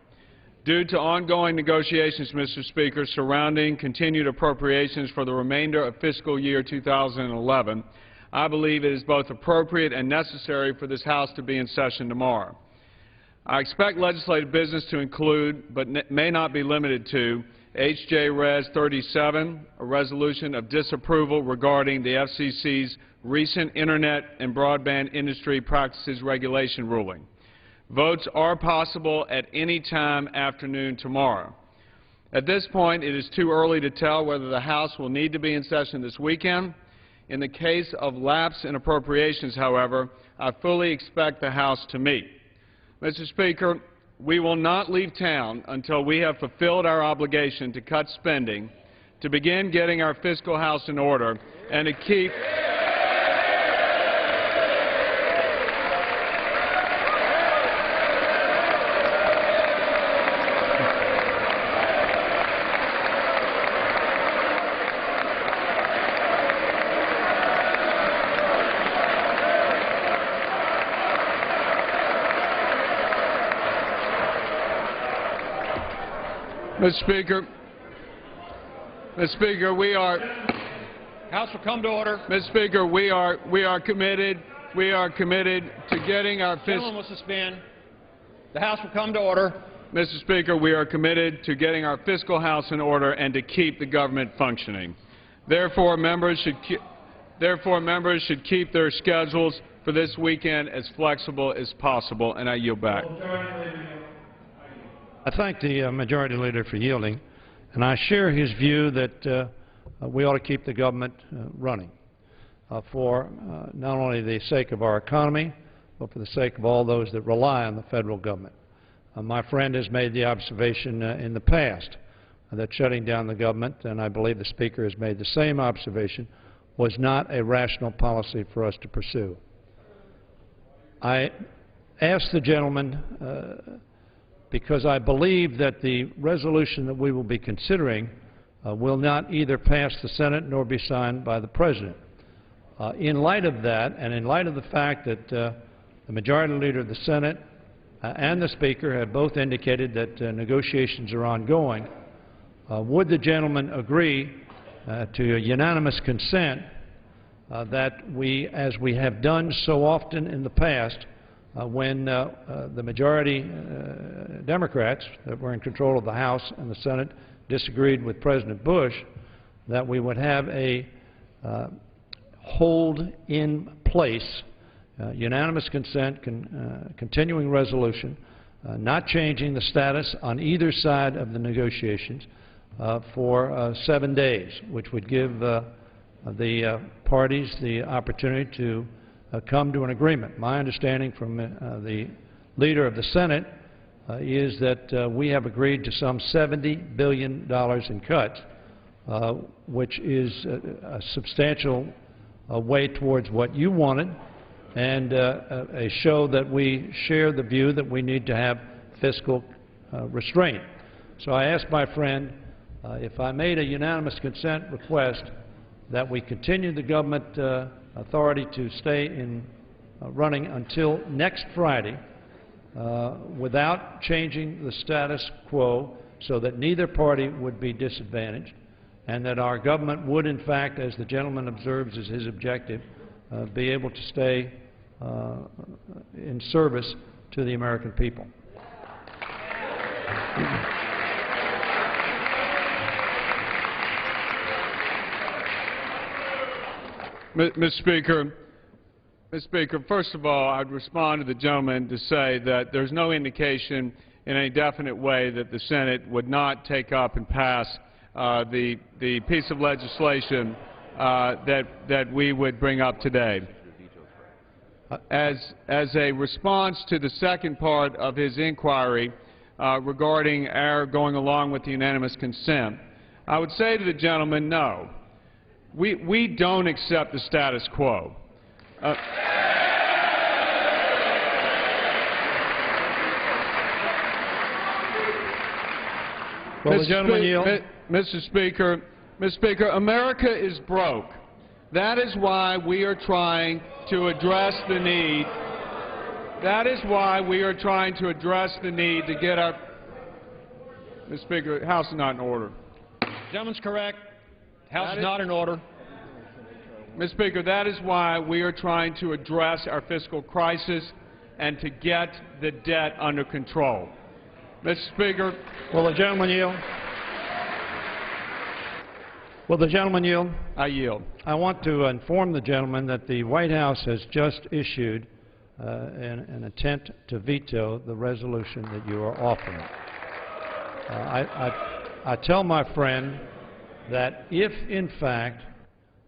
Due to ongoing negotiations, Mr. Speaker, surrounding continued appropriations for the remainder of fiscal year 2011, I believe it is both appropriate and necessary for this House to be in session tomorrow. I expect legislative business to include, but may not be limited to, H.J. Res. 37, a resolution of disapproval regarding the FCC's recent Internet and broadband industry practices regulation ruling. Votes are possible at any time afternoon tomorrow. At this point, it is too early to tell whether the House will need to be in session this weekend. In the case of lapse in appropriations, however, I fully expect the House to meet. Mr. Speaker, we will not leave town until we have fulfilled our obligation to cut spending, to begin getting our fiscal house in order, and to keep Mr. Speaker, we are. House will come to order. Mr. Speaker, we are committed to getting our fiscal. Gentleman will suspend. The House will come to order. Mr. Speaker, we are committed to getting our fiscal house in order and to keep the government functioning. Therefore, members should keep their schedules for this weekend as flexible as possible, and I yield back. I thank the Majority Leader for yielding, and I share his view that we ought to keep the government running for not only the sake of our economy, but for the sake of all those that rely on the federal government. My friend has made the observation in the past that shutting down the government, and I believe the Speaker has made the same observation, was not a rational policy for us to pursue. I ask the gentleman because I believe that the resolution that we will be considering will not either pass the Senate nor be signed by the President. In light of that, and in light of the fact that the Majority Leader of the Senate and the Speaker have both indicated that negotiations are ongoing, would the gentleman agree to a unanimous consent that we, as we have done so often in the past, when the majority Democrats that were in control of the House and the Senate disagreed with President Bush, that we would have a hold in place, unanimous consent, continuing resolution, not changing the status on either side of the negotiations for 7 days, which would give the parties the opportunity to come to an agreement. My understanding from the leader of the Senate is that we have agreed to some $70 billion in cuts, which is a substantial way towards what you wanted, and a show that we share the view that we need to have fiscal restraint. So I asked my friend if I made a unanimous consent request that we continue the government authority to stay in running until next Friday without changing the status quo so that neither party would be disadvantaged, and that our government would, in fact, as the gentleman observes as his objective, be able to stay in service to the American people. Mr. Speaker, first of all, I'd respond to the gentleman to say that there's no indication in any definite way that the Senate would not take up and pass the piece of legislation that we would bring up today. As a response to the second part of his inquiry regarding our going along with the unanimous consent, I would say to the gentleman, no. We don't accept the status quo. Well, the gentleman yield. Mr. Speaker, America is broke. That is why we are trying to address the need. That is why we are trying to address the need to get our. Mr. Speaker, the House is not in order. Gentleman's correct. House is not in order. Mr. Speaker, that is why we are trying to address our fiscal crisis and to get the debt under control. Mr. Speaker. Will the gentleman yield? Will the gentleman yield? I yield. I want to inform the gentleman that the White House has just issued an intent to veto the resolution that you are offering. I tell my friend that if, in fact,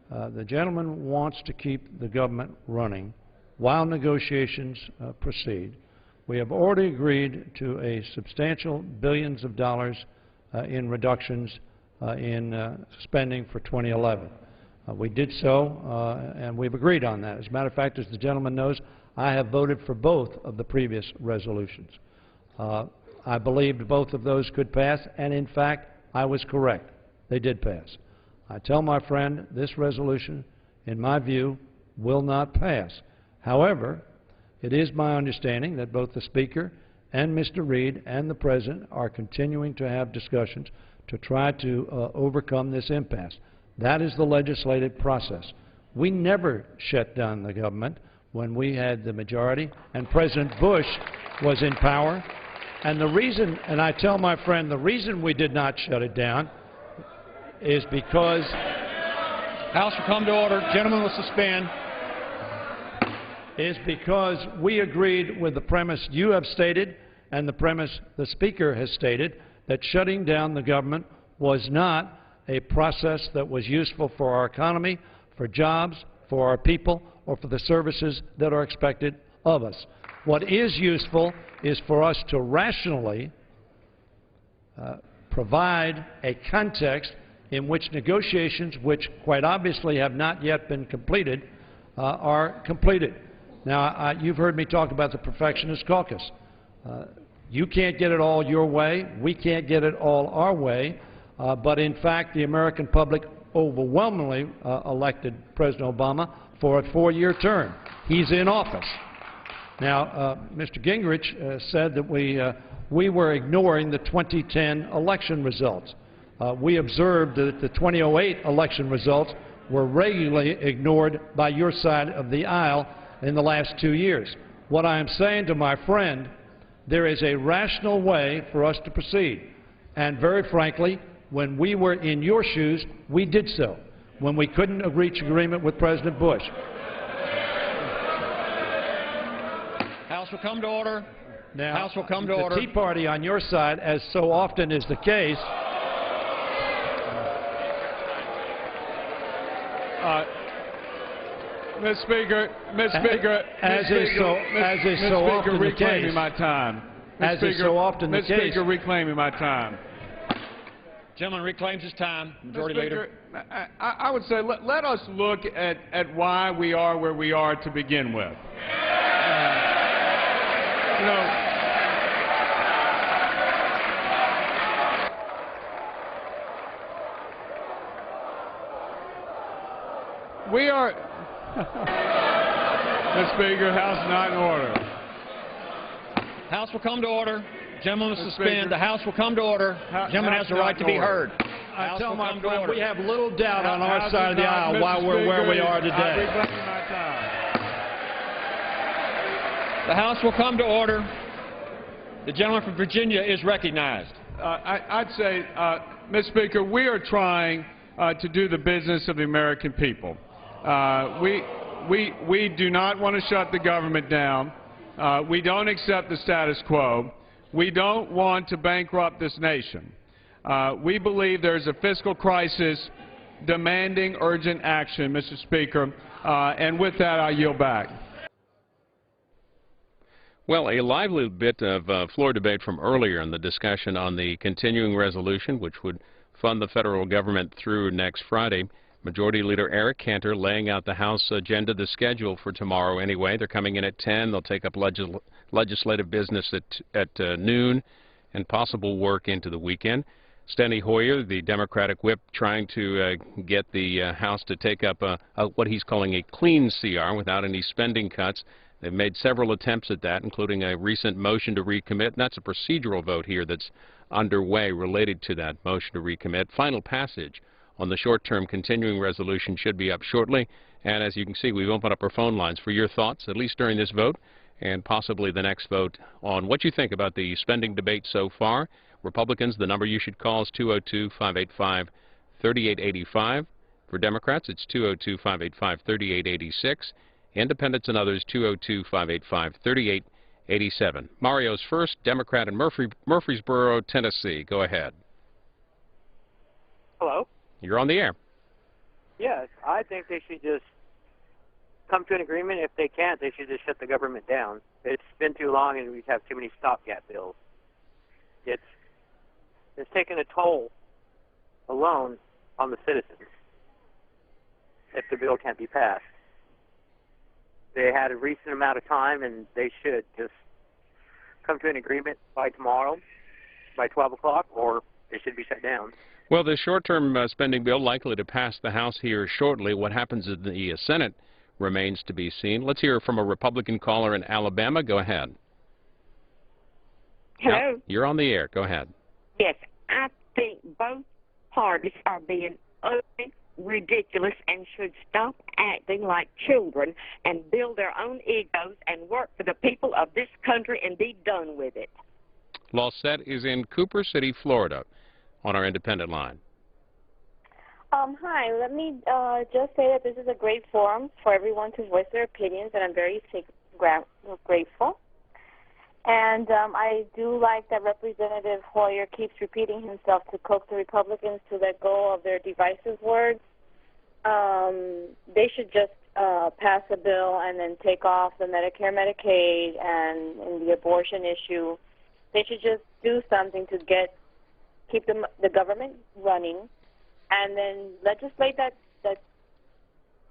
the gentleman wants to keep the government running while negotiations proceed, we have already agreed to a substantial billions of dollars in reductions in spending for 2011. We did so, and we've agreed on that. As a matter of fact, as the gentleman knows, I have voted for both of the previous resolutions. I believed both of those could pass, and in fact, I was correct. They did pass. I tell my friend this resolution, in my view, will not pass. However, it is my understanding that both the Speaker and Mr. Reid and the President are continuing to have discussions to try to overcome this impasse. That is the legislative process. We never shut down the government when we had the majority and President Bush was in power. And the reason, and I tell my friend, the reason we did not shut it down is because House will come to order. Gentleman will suspend. Is because we agreed with the premise you have stated and the premise the Speaker has stated, that shutting down the government was not a process that was useful for our economy, for jobs, for our people, or for the services that are expected of us. What is useful is for us to rationally provide a context in which negotiations, which quite obviously have not yet been completed, are completed. Now, you've heard me talk about the Perfectionist Caucus. You can't get it all your way. We can't get it all our way. But in fact, the American public overwhelmingly elected President Obama for a 4-year term. He's in office. Now, Mr. Gingrich said that we were ignoring the 2010 election results. We observed that the 2008 election results were regularly ignored by your side of the aisle in the last 2 years. What I am saying to my friend, there is a rational way for us to proceed. And very frankly, when we were in your shoes, we did so, when we couldn't reach agreement with President Bush. House will come to order. Now, House will come to order. The Tea Party on your side, as so often is the case, Ms. Speaker, as is so often the case, reclaiming my time. As is so often the case. Ms. Speaker, reclaiming my time. Gentleman reclaims his time. Majority Leader. I would say let us look at why we are where we are to begin with. You know, we are, Mr. Speaker, House not in order. House will come to order. Gentleman will suspend. Speaker. The House will come to order. Gentleman has the right to be heard. I tell my come to friend, order. we have little doubt on our House side of the is not, aisle why Mr. we're where we Speaker, are I'm today. reclaiming my time. The House will come to order. The gentleman from Virginia is recognized. I'd say, Mr. Speaker, we are trying to do the business of the American people. We do not want to shut the government down. We don't accept the status quo. We don't want to bankrupt this nation. We believe there's a fiscal crisis demanding urgent action, Mr. Speaker, and with that, I yield back. Well, a lively bit of floor debate from earlier in the discussion on the continuing resolution, which would fund the federal government through next Friday. Majority Leader Eric Cantor laying out the House agenda, the schedule for tomorrow anyway. They're coming in at 10. They'll take up legislative business at noon and possible work into the weekend. Steny Hoyer, the Democratic whip, trying to get the House to take up what he's calling a clean CR without any spending cuts. They've made several attempts at that, including a recent motion to recommit. And that's a procedural vote here that's underway related to that motion to recommit. Final passage on the short-term continuing resolution should be up shortly. And as you can see, we've opened up our phone lines for your thoughts, at least during this vote, and possibly the next vote on what you think about the spending debate so far. Republicans, the number you should call is 202-585-3885. For Democrats, it's 202-585-3886. Independents and others, 202-585-3887. Mario's first, Democrat in Murfreesboro, Tennessee. Go ahead. Hello? You're on the air. Yes, I think they should just come to an agreement. If they can't, they should just shut the government down. It's been too long and we have too many stopgap bills. It's taken a toll alone on the citizens if the bill can't be passed. They had a recent amount of time, and they should just come to an agreement by tomorrow, by 12 o'clock, or it should be shut down. Well, the short-term spending bill likely to pass the House here shortly. What happens in the Senate remains to be seen. Let's hear from a Republican caller in Alabama. Go ahead. Hello? You're on the air. Go ahead. Yes, I think both parties are being utterly ridiculous and should stop acting like children and build their own egos and work for the people of this country and be done with it. Lawsette is in Cooper City, Florida, on our independent line. Hi, let me just say that this is a great forum for everyone to voice their opinions, and I'm very grateful. And I do like that Representative Hoyer keeps repeating himself to coax the Republicans to let go of their divisive words. They should just pass a bill and then take off the Medicare, Medicaid, and the abortion issue. They should just do something to keep the government running, and then legislate that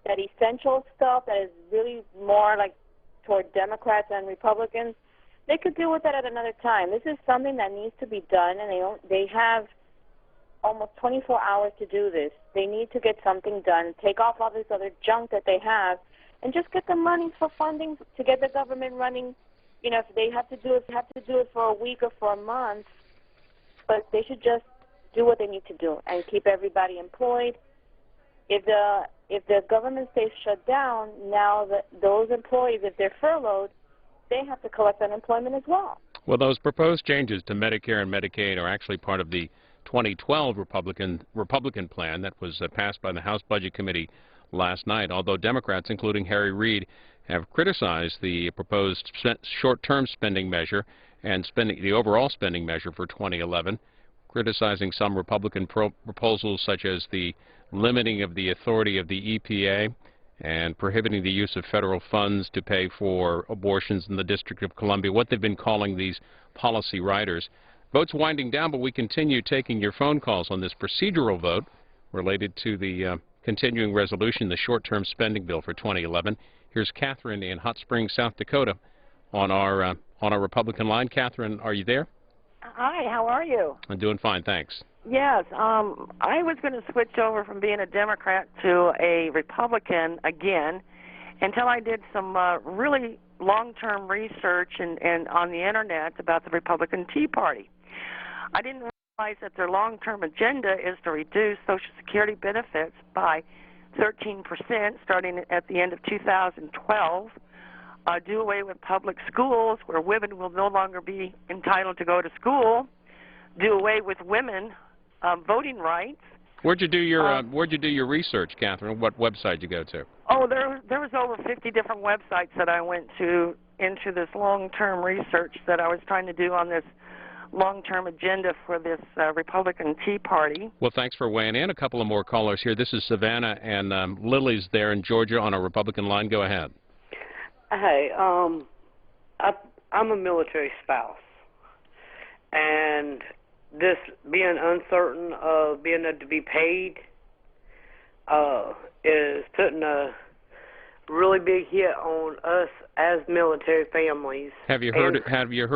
essential stuff that is really more like toward Democrats and Republicans. They could deal with that at another time. This is something that needs to be done, and they have almost 24 hours to do this. They need to get something done, take off all this other junk that they have, and just get the money for funding to get the government running. You know, if they have to do it, they have to do it for a week or for a month, but they should just do what they need to do and keep everybody employed. If the government stays shut down, now those employees, if they're furloughed, they have to collect unemployment as well. Well, those proposed changes to Medicare and Medicaid are actually part of the 2012 Republican plan that was passed by the House Budget Committee last night, although Democrats, including Harry Reid, have criticized the proposed short-term spending measure and the overall spending measure for 2011. criticizing some Republican proposals such as the limiting of the authority of the EPA and prohibiting the use of federal funds to pay for abortions in the District of Columbia, what they've been calling these policy riders. Vote's winding down, but we continue taking your phone calls on this procedural vote related to the continuing resolution, the short-term spending bill for 2011. Here's Catherine in Hot Springs, South Dakota, on our Republican line. Catherine, are you there? Hi, how are you? I'm doing fine, thanks. Yes, I was going to switch over from being a Democrat to a Republican again until I did some really long-term research and on the Internet about the Republican Tea Party. I didn't realize that their long-term agenda is to reduce Social Security benefits by 13% starting at the end of 2012, do away with public schools where women will no longer be entitled to go to school, do away with women voting rights. Where'd you do your research, Catherine? What website did you go to? Oh, there was over 50 different websites that I went to into this long-term research that I was trying to do on this long-term agenda for this Republican Tea Party. Well, thanks for weighing in. A couple of more callers here. This is Savannah, and Lily's there in Georgia on a Republican line. Go ahead. Hey, I'm a military spouse, and this being uncertain of being able to be paid is putting a really big hit on us as military families. Have you heard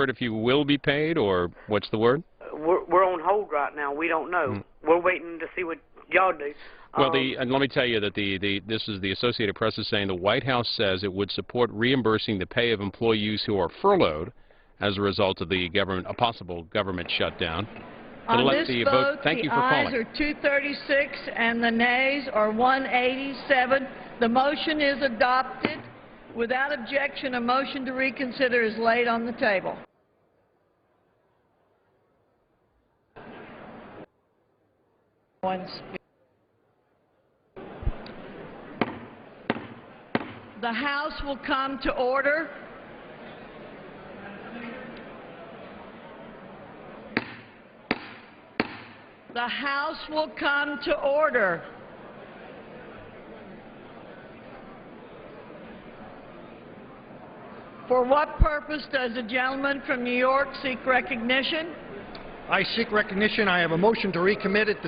if you will be paid, or what's the word? We're on hold right now. We don't know. We're waiting to see what y'all do. Well, and let me tell you that this is the Associated Press is saying the White House says it would support reimbursing the pay of employees who are furloughed as a result of a possible government shutdown. On this vote, thank you the for ayes calling. are 236 and the nays are 187. The motion is adopted. Without objection, a motion to reconsider is laid on the table. The House will come to order. The House will come to order. For what purpose does the gentleman from New York seek recognition? I seek recognition. I have a motion to recommit it